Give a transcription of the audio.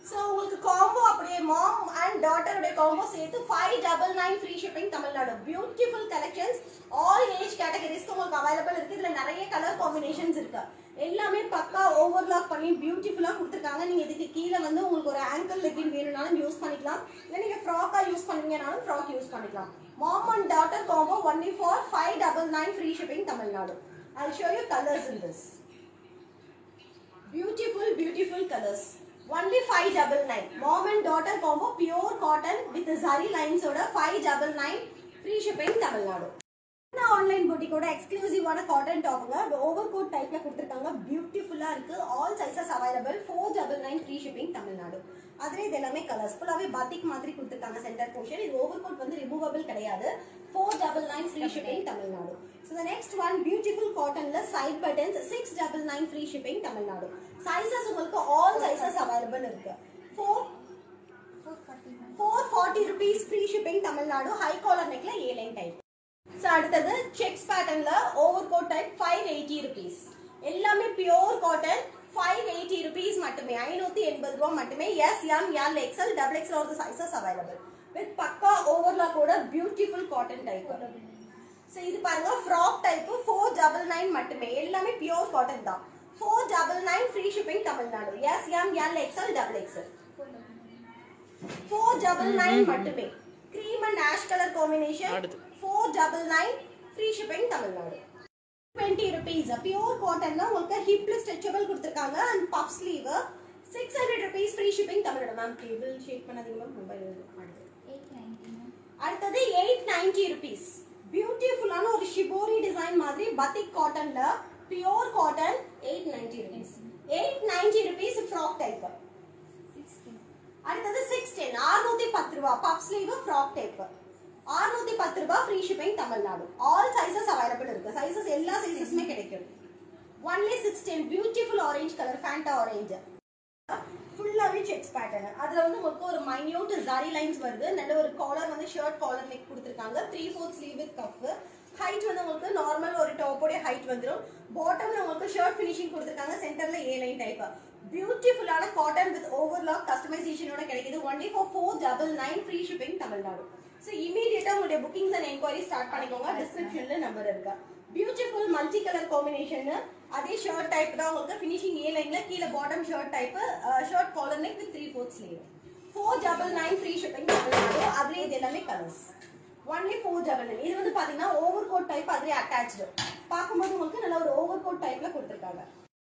So உங்களுக்கு combo அப்படியே mom and daughter உடைய combo சேர்த்து 599 free shipping Tamil Nadu. Beautiful collections, all age categories உங்களுக்கு available இருக்கு. இதுல நிறைய கலர் காம்பினேஷன்ஸ் இருக்கு. எல்லாமே பக்கா ஓவர்லாக் பண்ணி பியூட்டிஃபுல்லா கொடுத்திருக்காங்க. நீங்க இதுக்கு கீழ வந்து உங்களுக்கு ஒரு ஆங்கிள் லெகின் வேணும்னாலும் யூஸ் பண்ணிக்கலாம். இல்ல நீங்க ஃப்ராக்கா யூஸ் பண்ணீங்கனாலும் ஃப்ராக் யூஸ் பண்ணிக்கலாம். Mom and daughter combo only for 599 free shipping Tamil Nadu. I'll show you colors in this. Beautiful colors. Only 599. Mom and daughter combo pure cotton with zari lines oda 599 free shipping Tamil Nadu. இந்த online boutique எக்ஸ்க்ளூசிவான cotton டாப்ங்க over coat டைப்ல கொடுத்திருக்காங்க. பியூட்டிஃபுல்லா இருக்கு. All sizes available. 499 free shipping Tamil Nadu. அதுல இது எல்லாமே colours ஃபுல்லாவே பாத்திக் மாதிரி கொடுத்திருக்காங்க. சென்டர் போர்ஷன் இது ஓவர் கோட் வந்து ரிமூவபிள் கிடையாது. 499 free shipping Tamil Nadu. So the next one beautiful cottonல side buttons 699 free shipping Tamil Nadu. Sizes உங்களுக்கு all sizes available இருக்கு. 440 rupees free shipping Tamil Nadu. High collar neckல A line type. So அடுத்தது checks patternல overcoat type 580 rupees. எல்லாமே pure cotton 580 rupees மட்டுமே. 580 ரூபாய் மட்டுமே. S, M, L, XL, XXL all the sizes available. With பக்கா overlock ஓட beautiful cotton type. So இது பாருங்க frock type 499 மட்டுமே. எல்லாமே pure cotton தான். 499 free shipping Tamil Nadu. S, M, L, XL, XXL. 499 மட்டுமே. Cream and ash color combination 499 free shipping Tamil Nadu. 20 rupees pure cotton ல உங்களுக்கு hipல stretchable கொடுத்திருக்காங்க and puff sleeve 600 rupees free shipping Tamil Nadu. Ma'am table ஷேக் பண்ணாதீங்க மேம். மொபைல் அடுத்தது 890 rupees. பியூட்டிஃபுல்லான ஒரு shibori design மாதிரி batik காட்டன்ல pure cotton 890 rupees. 890 rupees frock type. அடுத்தது 610 610 ரூபாய் பஃப் ஸ்லீவ் ஃப்ராக் டைப். 610 ரூபாய் free shipping Tamil Nadu. All sizes available இருக்கு. சைஸஸ் எல்லா சைஸஸ்மே கிடைக்கும். only 610 beautiful orange colour Fanta orange. ஃபுல்லாவே செக்ஸ் பேட்டர்ன். அதுல வந்து உங்களுக்கு ஒரு மைன்யூட் ஜரி லைன்ஸ் வருது. நல்ல ஒரு காலர் வந்து ஷர்ட் காலர் நெக் கொடுத்திருக்காங்க. 3/4 ஸ்லீவ் வித் கஃப். ஹைட் வந்து உங்களுக்கு நார்மல் ஒரு டாப்போட ஹைட் வந்துரும். பாட்டம்ல உங்களுக்கு ஷர்ட் ஃபினிஷிங் கொடுத்திருக்காங்க. சென்டர்ல A லைன் டைப். பியூட்டிஃபுல்லான காட்டன் வித் ஓவர்லாக் கஸ்டமைசேஷனோட கிடைக்குது. only for 499 free shipping Tamil Nadu. So இமிடியேட்டா உங்களுடைய புக்கிங்ஸ் அண்ட் என்கொயரி ஸ்டார்ட் பண்ணிக்கோங்க. டிஸ்கிரிப்ஷன்ல நம்பர் இருக்கு. Beautiful multi colour combination. அதே ஷர்ட் டைப் தான் உங்களுக்கு ஃபினிஷிங் A லைன்ல கீழ bottom shirt type shirt collar neck with 3/4 sleeve. 499 free shipping Tamil Nadu. அதுல இது எல்லாமே கலர்ஸ். only 499. இது வந்து பாத்தீங்கன்னா ஓவர் கோட் டைப் அதுல அட்டாச்ட். பாக்கும்போது உங்களுக்கு நல்ல ஒரு ஓவர் கோட் டைப்ல கொடுத்திருக்காங்க.